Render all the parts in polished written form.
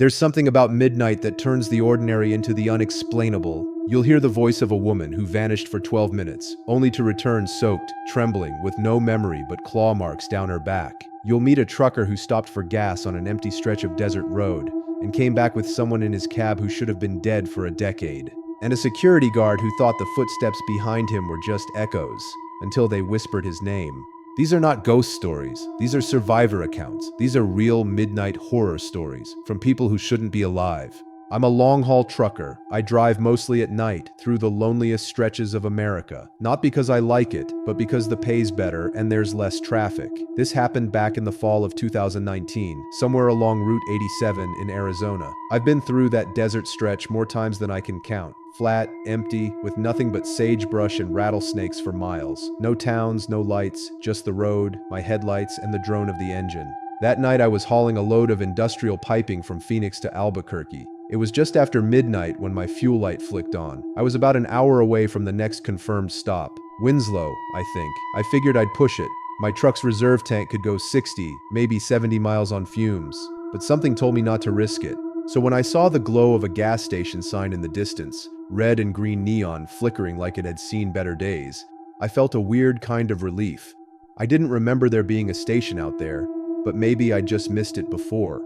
There's something about midnight that turns the ordinary into the unexplainable. You'll hear the voice of a woman who vanished for 12 minutes, only to return soaked, trembling, with no memory but claw marks down her back. You'll meet a trucker who stopped for gas on an empty stretch of desert road and came back with someone in his cab who should have been dead for a decade. And a security guard who thought the footsteps behind him were just echoes, until they whispered his name. These are not ghost stories. These are survivor accounts. These are real midnight horror stories from people who shouldn't be alive. I'm a long-haul trucker. I drive mostly at night through the loneliest stretches of America. Not because I like it, but because the pay's better and there's less traffic. This happened back in the fall of 2019, somewhere along Route 87 in Arizona. I've been through that desert stretch more times than I can count. Flat, empty, with nothing but sagebrush and rattlesnakes for miles. No towns, no lights, just the road, my headlights, and the drone of the engine. That night I was hauling a load of industrial piping from Phoenix to Albuquerque. It was just after midnight when my fuel light flicked on. I was about an hour away from the next confirmed stop. Winslow, I think. I figured I'd push it. My truck's reserve tank could go 60, maybe 70 miles on fumes. But something told me not to risk it. So when I saw the glow of a gas station sign in the distance, red and green neon flickering like it had seen better days, I felt a weird kind of relief. I didn't remember there being a station out there, but maybe I just missed it before.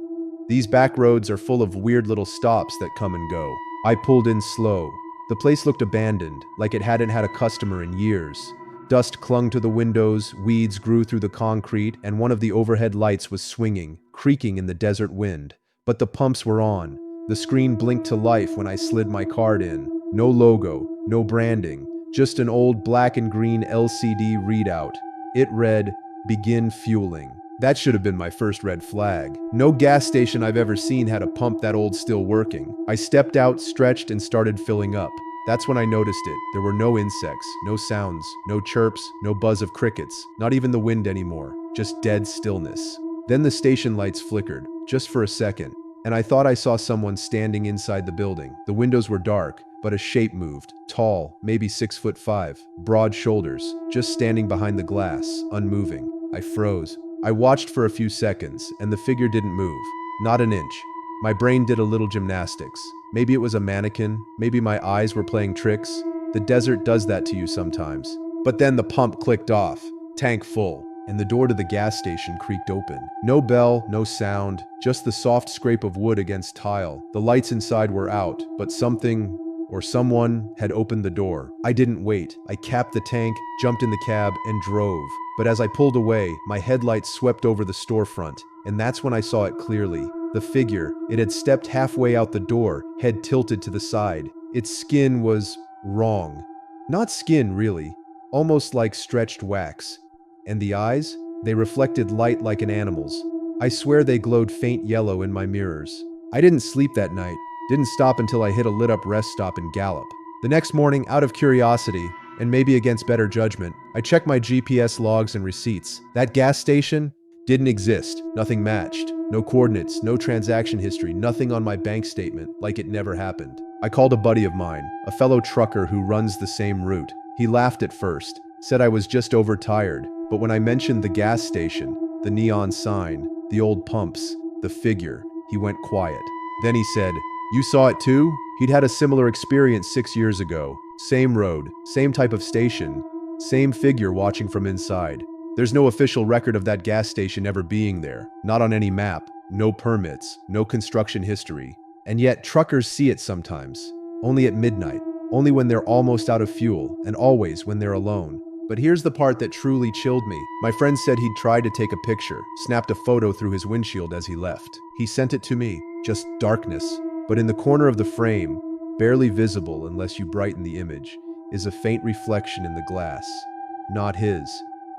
These back roads are full of weird little stops that come and go. I pulled in slow. The place looked abandoned, like it hadn't had a customer in years. Dust clung to the windows, weeds grew through the concrete, and one of the overhead lights was swinging, creaking in the desert wind. But the pumps were on. The screen blinked to life when I slid my card in. No logo, no branding, just an old black and green LCD readout. It read, "Begin fueling." That should have been my first red flag. No gas station I've ever seen had a pump that old still working. I stepped out, stretched, and started filling up. That's when I noticed it. There were no insects, no sounds, no chirps, no buzz of crickets, not even the wind anymore, just dead stillness. Then the station lights flickered, just for a second, and I thought I saw someone standing inside the building. The windows were dark, but a shape moved, tall, maybe 6'5", broad shoulders, just standing behind the glass, unmoving. I froze. I watched for a few seconds, and the figure didn't move. Not an inch. My brain did a little gymnastics. Maybe it was a mannequin. Maybe my eyes were playing tricks. The desert does that to you sometimes. But then the pump clicked off, tank full, and the door to the gas station creaked open. No bell, no sound, just the soft scrape of wood against tile. The lights inside were out, but something or someone had opened the door. I didn't wait. I capped the tank, jumped in the cab, and drove. But as I pulled away, my headlights swept over the storefront, and that's when I saw it clearly. The figure, it had stepped halfway out the door, head tilted to the side. Its skin was wrong. Not skin, really. Almost like stretched wax. And the eyes? They reflected light like an animal's. I swear they glowed faint yellow in my mirrors. I didn't sleep that night. Didn't stop until I hit a lit-up rest stop in Gallup. The next morning, out of curiosity, and maybe against better judgment, I checked my GPS logs and receipts. That gas station didn't exist. Nothing matched. No coordinates, no transaction history, nothing on my bank statement, like it never happened. I called a buddy of mine, a fellow trucker who runs the same route. He laughed at first, said I was just overtired, but when I mentioned the gas station, the neon sign, the old pumps, the figure, he went quiet. Then he said, "You saw it too?" He'd had a similar experience 6 years ago. Same road, same type of station, same figure watching from inside. There's no official record of that gas station ever being there. Not on any map, no permits, no construction history. And yet truckers see it sometimes. Only at midnight, only when they're almost out of fuel, and always when they're alone. But here's the part that truly chilled me. My friend said he'd tried to take a picture, snapped a photo through his windshield as he left. He sent it to me, just darkness. But in the corner of the frame, barely visible unless you brighten the image, is a faint reflection in the glass. Not his.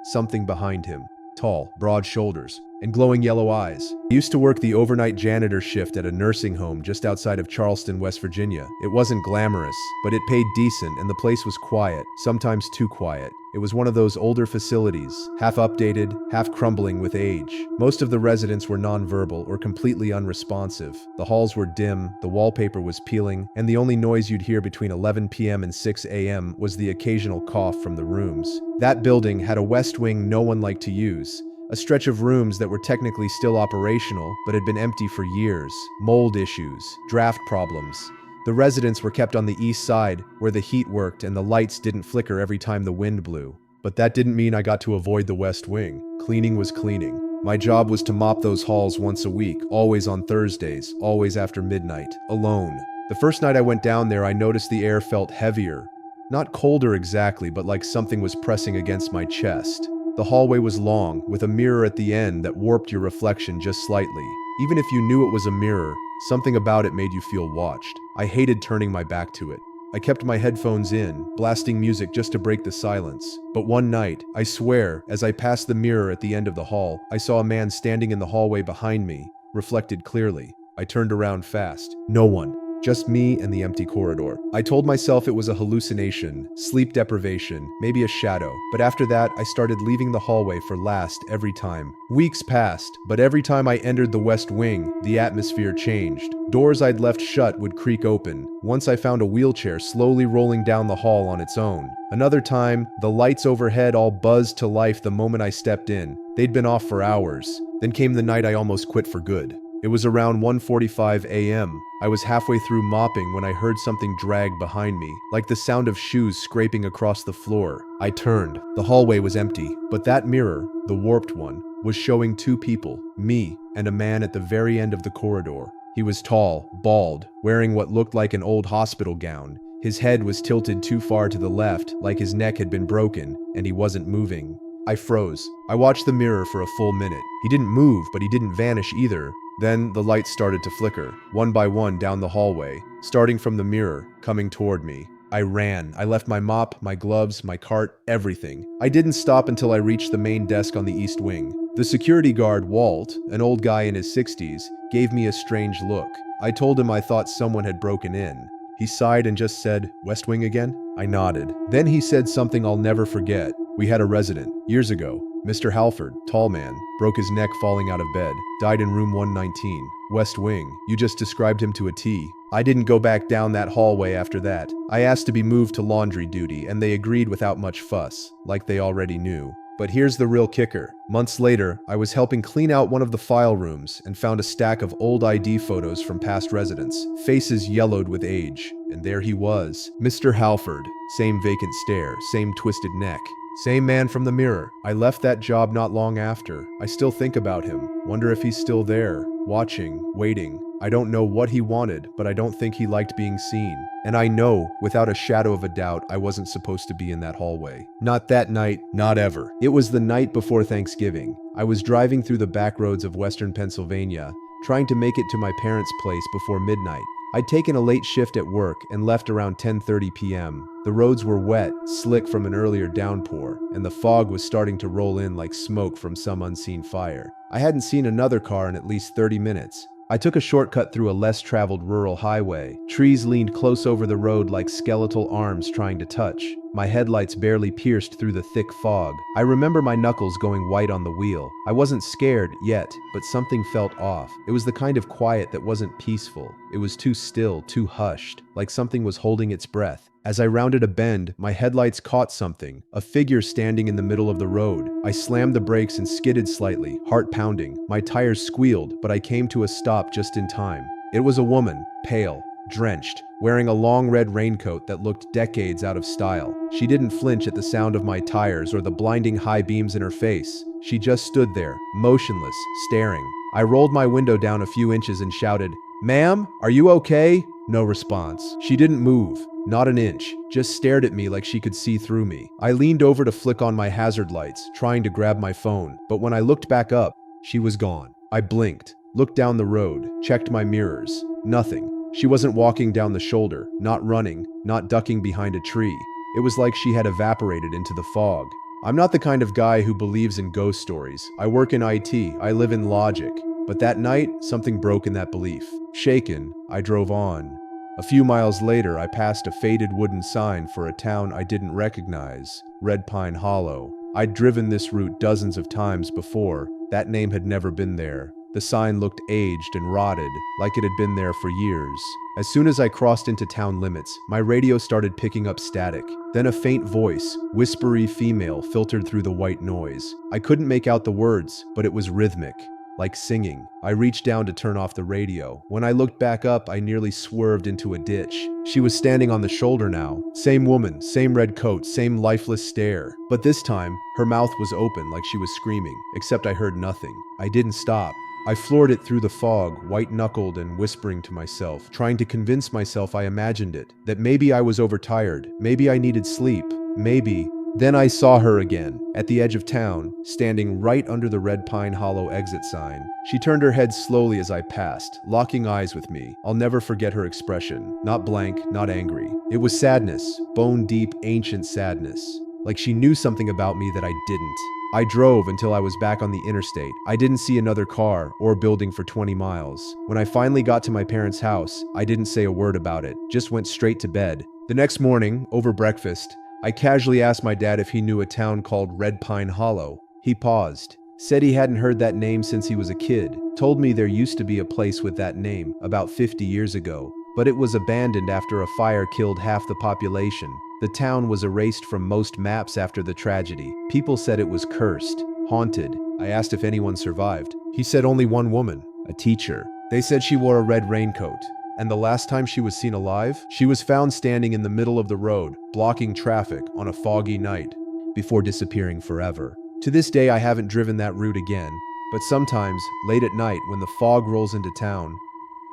Something behind him. Tall, broad shoulders, and glowing yellow eyes. He used to work the overnight janitor shift at a nursing home just outside of Charleston, West Virginia. It wasn't glamorous, but it paid decent, and the place was quiet, sometimes too quiet. It was one of those older facilities, half updated, half crumbling with age. Most of the residents were nonverbal or completely unresponsive. The halls were dim, the wallpaper was peeling, and the only noise you'd hear between 11 p.m. and 6 a.m. was the occasional cough from the rooms. That building had a west wing no one liked to use, A stretch of rooms that were technically still operational, but had been empty for years. Mold issues, draft problems. The residents were kept on the east side, where the heat worked and the lights didn't flicker every time the wind blew. But that didn't mean I got to avoid the west wing. Cleaning was cleaning. My job was to mop those halls once a week, always on Thursdays, always after midnight, alone. The first night I went down there, I noticed the air felt heavier. Not colder exactly, but like something was pressing against my chest. The hallway was long, with a mirror at the end that warped your reflection just slightly. Even if you knew it was a mirror, something about it made you feel watched. I hated turning my back to it. I kept my headphones in, blasting music just to break the silence. But one night, I swear, as I passed the mirror at the end of the hall, I saw a man standing in the hallway behind me, reflected clearly. I turned around fast. No one. Just me and the empty corridor. I told myself it was a hallucination, sleep deprivation, maybe a shadow. But after that, I started leaving the hallway for last every time. Weeks passed, but every time I entered the west wing, the atmosphere changed. Doors I'd left shut would creak open. Once I found a wheelchair slowly rolling down the hall on its own. Another time, the lights overhead all buzzed to life the moment I stepped in. They'd been off for hours. Then came the night I almost quit for good. It was around 1:45 a.m. I was halfway through mopping when I heard something drag behind me, like the sound of shoes scraping across the floor. I turned. The hallway was empty, but that mirror, the warped one, was showing two people, me and a man at the very end of the corridor. He was tall, bald, wearing what looked like an old hospital gown. His head was tilted too far to the left, like his neck had been broken, and he wasn't moving. I froze. I watched the mirror for a full minute. He didn't move, but he didn't vanish either. Then the lights started to flicker, one by one down the hallway, starting from the mirror, coming toward me. I ran. I left my mop, my gloves, my cart, everything. I didn't stop until I reached the main desk on the east wing. The security guard, Walt, an old guy in his 60s, gave me a strange look. I told him I thought someone had broken in. He sighed and just said, "West Wing again?" I nodded. Then he said something I'll never forget. We had a resident, years ago. Mr. Halford, tall man, broke his neck falling out of bed, died in room 119, West Wing. You just described him to a T. I didn't go back down that hallway after that. I asked to be moved to laundry duty, and they agreed without much fuss, like they already knew. But here's the real kicker. Months later, I was helping clean out one of the file rooms and found a stack of old ID photos from past residents, faces yellowed with age. And there he was, Mr. Halford. Same vacant stare, same twisted neck. Same man from the mirror. I left that job not long after. I still think about him. Wonder if he's still there, watching, waiting. I don't know what he wanted, but I don't think he liked being seen. And I know, without a shadow of a doubt, I wasn't supposed to be in that hallway. Not that night, not ever. It was the night before Thanksgiving. I was driving through the back roads of western Pennsylvania, trying to make it to my parents' place before midnight. I'd taken a late shift at work and left around 10:30 p.m. The roads were wet, slick from an earlier downpour, and the fog was starting to roll in like smoke from some unseen fire. I hadn't seen another car in at least 30 minutes. I took a shortcut through a less traveled rural highway. Trees leaned close over the road like skeletal arms trying to touch. My headlights barely pierced through the thick fog. I remember my knuckles going white on the wheel. I wasn't scared yet, but something felt off. It was the kind of quiet that wasn't peaceful. It was too still, too hushed, like something was holding its breath. As I rounded a bend, my headlights caught something, a figure standing in the middle of the road. I slammed the brakes and skidded slightly, heart pounding. My tires squealed, but I came to a stop just in time. It was a woman, pale, drenched, wearing a long red raincoat that looked decades out of style. She didn't flinch at the sound of my tires or the blinding high beams in her face. She just stood there, motionless, staring. I rolled my window down a few inches and shouted, "Ma'am, are you okay?" No response. She didn't move. Not an inch, just stared at me like she could see through me. I leaned over to flick on my hazard lights, trying to grab my phone, but when I looked back up, she was gone. I blinked, looked down the road, checked my mirrors. Nothing. She wasn't walking down the shoulder, not running, not ducking behind a tree. It was like she had evaporated into the fog. I'm not the kind of guy who believes in ghost stories. I work in IT, I live in logic. But that night, something broke in that belief. Shaken, I drove on. A few miles later, I passed a faded wooden sign for a town I didn't recognize, Red Pine Hollow. I'd driven this route dozens of times before. That name had never been there. The sign looked aged and rotted, like it had been there for years. As soon as I crossed into town limits, my radio started picking up static. Then a faint voice, whispery female, filtered through the white noise. I couldn't make out the words, but it was rhythmic, like singing. I reached down to turn off the radio. When I looked back up, I nearly swerved into a ditch. She was standing on the shoulder now. Same woman, same red coat, same lifeless stare. But this time, her mouth was open like she was screaming, except I heard nothing. I didn't stop. I floored it through the fog, white-knuckled and whispering to myself, trying to convince myself I imagined it, that maybe I was overtired, maybe I needed sleep, maybe. Then I saw her again, at the edge of town, standing right under the Red Pine Hollow exit sign. She turned her head slowly as I passed, locking eyes with me. I'll never forget her expression. Not blank, not angry. It was sadness, bone-deep, ancient sadness. Like she knew something about me that I didn't. I drove until I was back on the interstate. I didn't see another car or building for 20 miles. When I finally got to my parents' house, I didn't say a word about it, just went straight to bed. The next morning, over breakfast, I casually asked my dad if he knew a town called Red Pine Hollow. He paused, said he hadn't heard that name since he was a kid, told me there used to be a place with that name about 50 years ago, but it was abandoned after a fire killed half the population. The town was erased from most maps after the tragedy. People said it was cursed, haunted. I asked if anyone survived. He said only one woman, a teacher. They said she wore a red raincoat. And the last time she was seen alive, she was found standing in the middle of the road, blocking traffic on a foggy night, before disappearing forever. To this day, I haven't driven that route again, but sometimes, late at night, when the fog rolls into town,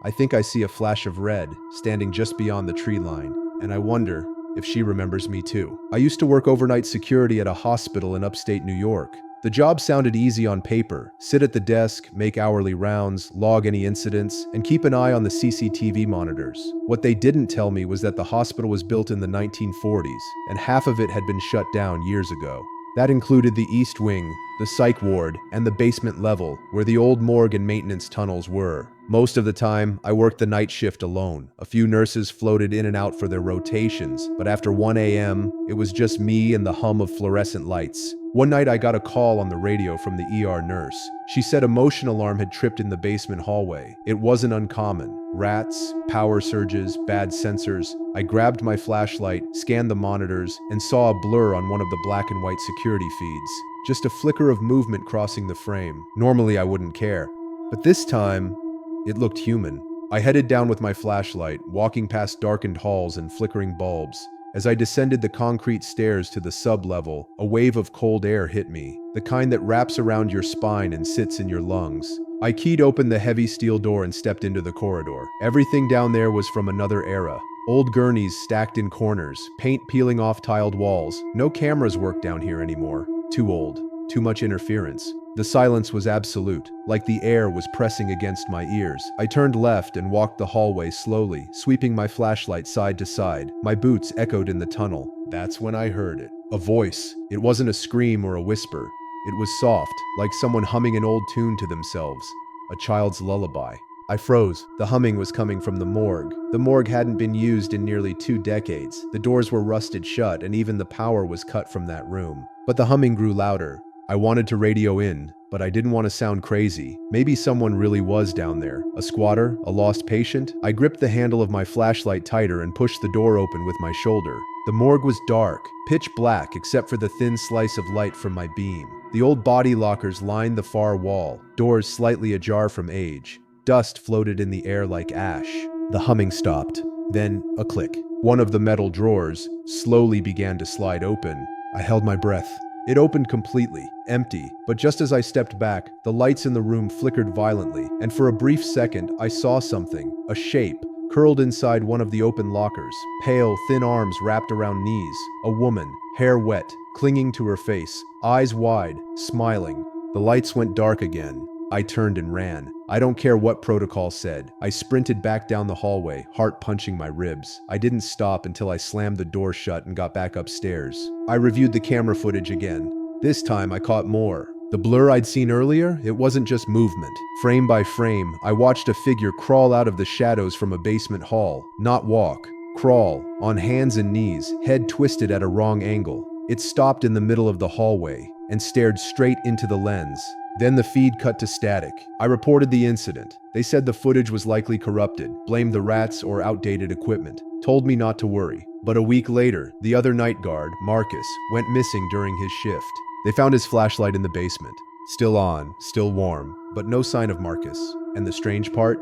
I think I see a flash of red standing just beyond the tree line, and I wonder if she remembers me too. I used to work overnight security at a hospital in upstate New York. The job sounded easy on paper. Sit at the desk, make hourly rounds, log any incidents, and keep an eye on the CCTV monitors. What they didn't tell me was that the hospital was built in the 1940s, and half of it had been shut down years ago. That included the East Wing, the psych ward, and the basement level, where the old morgue and maintenance tunnels were. Most of the time, I worked the night shift alone. A few nurses floated in and out for their rotations, but after 1 a.m., it was just me and the hum of fluorescent lights. One night I got a call on the radio from the ER nurse. She said a motion alarm had tripped in the basement hallway. It wasn't uncommon. Rats, power surges, bad sensors. I grabbed my flashlight, scanned the monitors, and saw a blur on one of the black and white security feeds. Just a flicker of movement crossing the frame. Normally I wouldn't care, but this time, it looked human. I headed down with my flashlight, walking past darkened halls and flickering bulbs. As I descended the concrete stairs to the sub-level, a wave of cold air hit me, the kind that wraps around your spine and sits in your lungs. I keyed open the heavy steel door and stepped into the corridor. Everything down there was from another era. Old gurneys stacked in corners, paint peeling off tiled walls. No cameras work down here anymore. Too old. Too much interference. The silence was absolute, like the air was pressing against my ears. I turned left and walked the hallway slowly, sweeping my flashlight side to side. My boots echoed in the tunnel. That's when I heard it. A voice. It wasn't a scream or a whisper. It was soft, like someone humming an old tune to themselves. A child's lullaby. I froze. The humming was coming from the morgue. The morgue hadn't been used in nearly 2 decades. The doors were rusted shut and even the power was cut from that room. But the humming grew louder. I wanted to radio in, but I didn't want to sound crazy. Maybe someone really was down there. A squatter? A lost patient? I gripped the handle of my flashlight tighter and pushed the door open with my shoulder. The morgue was dark, pitch black except for the thin slice of light from my beam. The old body lockers lined the far wall, doors slightly ajar from age. Dust floated in the air like ash. The humming stopped. Then, a click. One of the metal drawers slowly began to slide open. I held my breath. It opened completely, empty, but just as I stepped back, the lights in the room flickered violently, and for a brief second, I saw something, a shape, curled inside one of the open lockers, pale, thin arms wrapped around knees, a woman, hair wet, clinging to her face, eyes wide, smiling. The lights went dark again. I turned and ran. I don't care what protocol said. I sprinted back down the hallway, heart punching my ribs. I didn't stop until I slammed the door shut and got back upstairs. I reviewed the camera footage again. This time I caught more. The blur I'd seen earlier, it wasn't just movement. Frame by frame, I watched a figure crawl out of the shadows from a basement hall. Not walk, crawl, on hands and knees, head twisted at a wrong angle. It stopped in the middle of the hallway and stared straight into the lens. Then the feed cut to static. I reported the incident. They said the footage was likely corrupted, blamed the rats or outdated equipment, told me not to worry. But a week later, the other night guard, Marcus, went missing during his shift. They found his flashlight in the basement. Still on, still warm, but no sign of Marcus. And the strange part?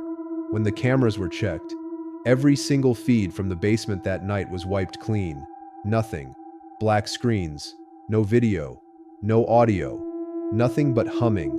When the cameras were checked, every single feed from the basement that night was wiped clean. Nothing. Black screens. No video. No audio. Nothing but humming,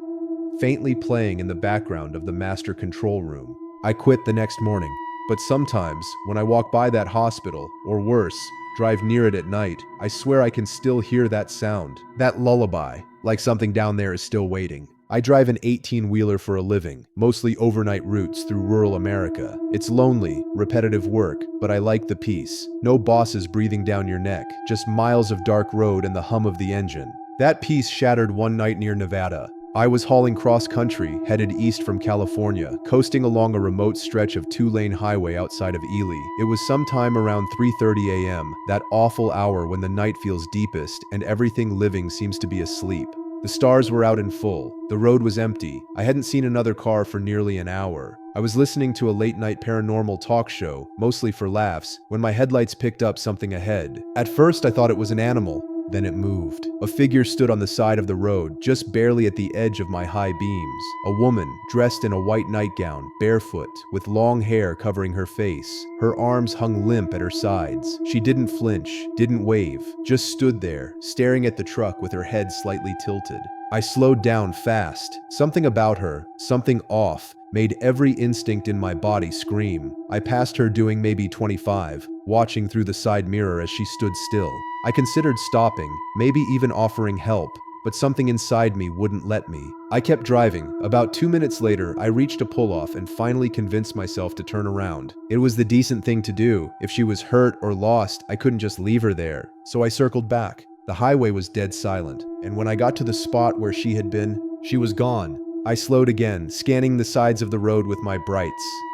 faintly playing in the background of the master control room. I quit the next morning, but sometimes, when I walk by that hospital, or worse, drive near it at night, I swear I can still hear that sound, that lullaby, like something down there is still waiting. I drive an 18-wheeler for a living, mostly overnight routes through rural America. It's lonely, repetitive work, but I like the peace. No bosses breathing down your neck, just miles of dark road and the hum of the engine. That peace shattered one night near Nevada. I was hauling cross-country, headed east from California, coasting along a remote stretch of two-lane highway outside of Ely. It was sometime around 3:30 a.m., that awful hour when the night feels deepest and everything living seems to be asleep. The stars were out in full. The road was empty. I hadn't seen another car for nearly an hour. I was listening to a late-night paranormal talk show, mostly for laughs, when my headlights picked up something ahead. At first, I thought it was an animal. Then it moved. A figure stood on the side of the road, just barely at the edge of my high beams. A woman, dressed in a white nightgown, barefoot, with long hair covering her face. Her arms hung limp at her sides. She didn't flinch, didn't wave, just stood there, staring at the truck with her head slightly tilted. I slowed down fast. Something about her, something off, made every instinct in my body scream. I passed her doing maybe 25, watching through the side mirror as she stood still. I considered stopping, maybe even offering help, but something inside me wouldn't let me. I kept driving. About 2 minutes later, I reached a pull-off and finally convinced myself to turn around. It was the decent thing to do. If she was hurt or lost, I couldn't just leave her there. So I circled back. The highway was dead silent, and when I got to the spot where she had been, she was gone. I slowed again, scanning the sides of the road with my brights.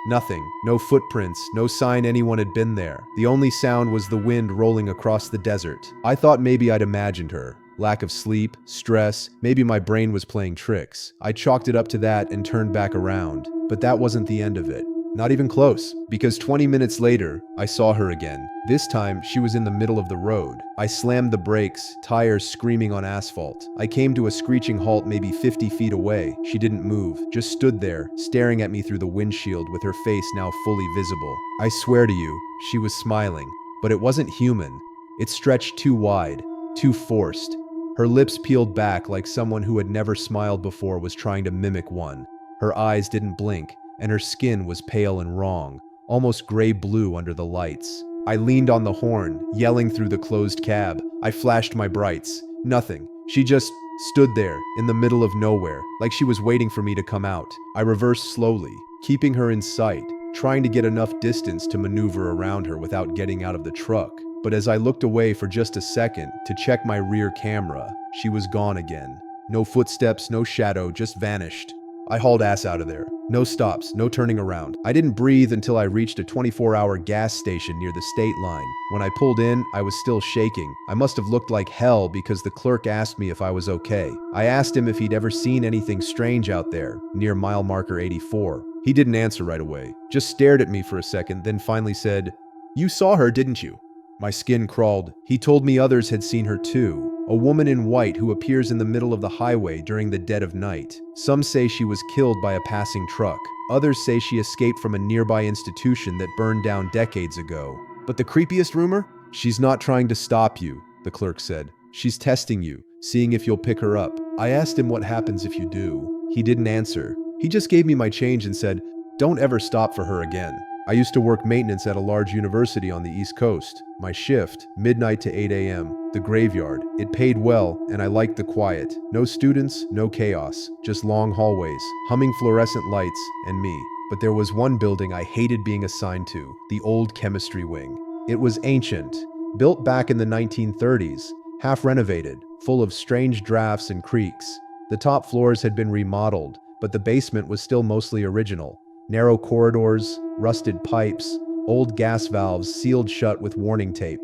Nothing. No footprints, no sign anyone had been there. The only sound was the wind rolling across the desert. I thought maybe I'd imagined her. Lack of sleep, stress, maybe my brain was playing tricks. I chalked it up to that and turned back around. But that wasn't the end of it. Not even close, because 20 minutes later, I saw her again. This time, she was in the middle of the road. I slammed the brakes, tires screaming on asphalt. I came to a screeching halt maybe 50 feet away. She didn't move, just stood there, staring at me through the windshield with her face now fully visible. I swear to you, she was smiling. But it wasn't human. It stretched too wide, too forced. Her lips peeled back like someone who had never smiled before was trying to mimic one. Her eyes didn't blink, and her skin was pale and wrong, almost gray-blue under the lights. I leaned on the horn, yelling through the closed cab. I flashed my brights. Nothing. She just stood there, in the middle of nowhere, like she was waiting for me to come out. I reversed slowly, keeping her in sight, trying to get enough distance to maneuver around her without getting out of the truck. But as I looked away for just a second to check my rear camera, she was gone again. No footsteps, no shadow, just vanished. I hauled ass out of there. No stops, no turning around. I didn't breathe until I reached a 24-hour gas station near the state line. When I pulled in, I was still shaking. I must have looked like hell because the clerk asked me if I was okay. I asked him if he'd ever seen anything strange out there, near mile marker 84. He didn't answer right away, just stared at me for a second, then finally said, "You saw her, didn't you?" My skin crawled. He told me others had seen her too. A woman in white who appears in the middle of the highway during the dead of night. Some say she was killed by a passing truck. Others say she escaped from a nearby institution that burned down decades ago. But the creepiest rumor? She's not trying to stop you, the clerk said. She's testing you, seeing if you'll pick her up. I asked him what happens if you do. He didn't answer. He just gave me my change and said, "Don't ever stop for her again." I used to work maintenance at a large university on the East Coast. My shift, midnight to 8 a.m., the graveyard. It paid well, and I liked the quiet. No students, no chaos, just long hallways, humming fluorescent lights, and me. But there was one building I hated being assigned to, the old chemistry wing. It was ancient, built back in the 1930s, half renovated, full of strange drafts and creaks. The top floors had been remodeled, but the basement was still mostly original. Narrow corridors, rusted pipes, old gas valves sealed shut with warning tape.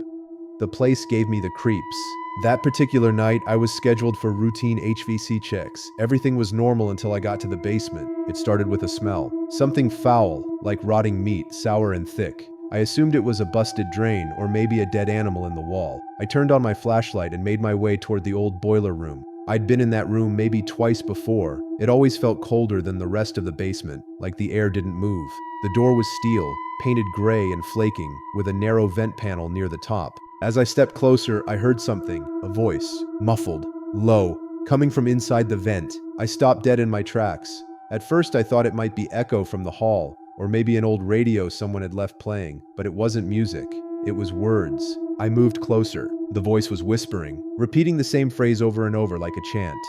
The place gave me the creeps. That particular night, I was scheduled for routine HVC checks. Everything was normal until I got to the basement. It started with a smell. Something foul, like rotting meat, sour and thick. I assumed it was a busted drain or maybe a dead animal in the wall. I turned on my flashlight and made my way toward the old boiler room. I'd been in that room maybe twice before. It always felt colder than the rest of the basement, like the air didn't move. The door was steel, painted gray and flaking, with a narrow vent panel near the top. As I stepped closer, I heard something, a voice, muffled, low, coming from inside the vent. I stopped dead in my tracks. At first I thought it might be echo from the hall, or maybe an old radio someone had left playing, but it wasn't music. It was words. I moved closer. The voice was whispering, repeating the same phrase over and over like a chant.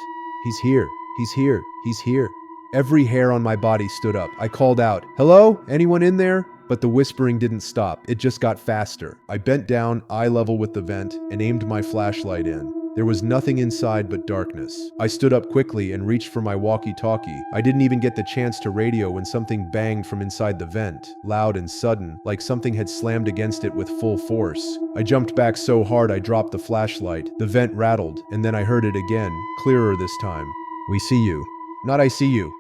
He's here, he's here, he's here. Every hair on my body stood up. I called out, "Hello? Anyone in there?" But the whispering didn't stop. It just got faster. I bent down, eye level with the vent, and aimed my flashlight in. There was nothing inside but darkness. I stood up quickly and reached for my walkie-talkie. I didn't even get the chance to radio when something banged from inside the vent, loud and sudden, like something had slammed against it with full force. I jumped back so hard I dropped the flashlight. The vent rattled, and then I heard it again, clearer this time. "We see you." "Not I see you.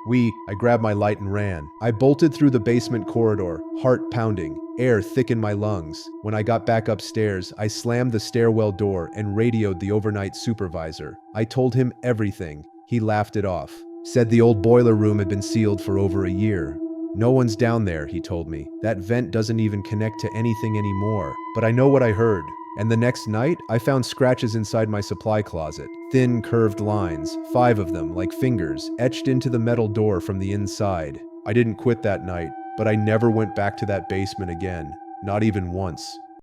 I grabbed my light and ran. I bolted through the basement corridor, heart pounding, air thick in my lungs. When I got back upstairs, I slammed the stairwell door and radioed the overnight supervisor. I told him everything. He laughed it off. Said the old boiler room had been sealed for over a year. "No one's down there," he told me. "That vent doesn't even connect to anything anymore." But I know what I heard. And the next night, I found scratches inside my supply closet. Thin, curved lines, 5 of them, like fingers, etched into the metal door from the inside. I didn't quit that night, but I never went back to that basement again. Not even once.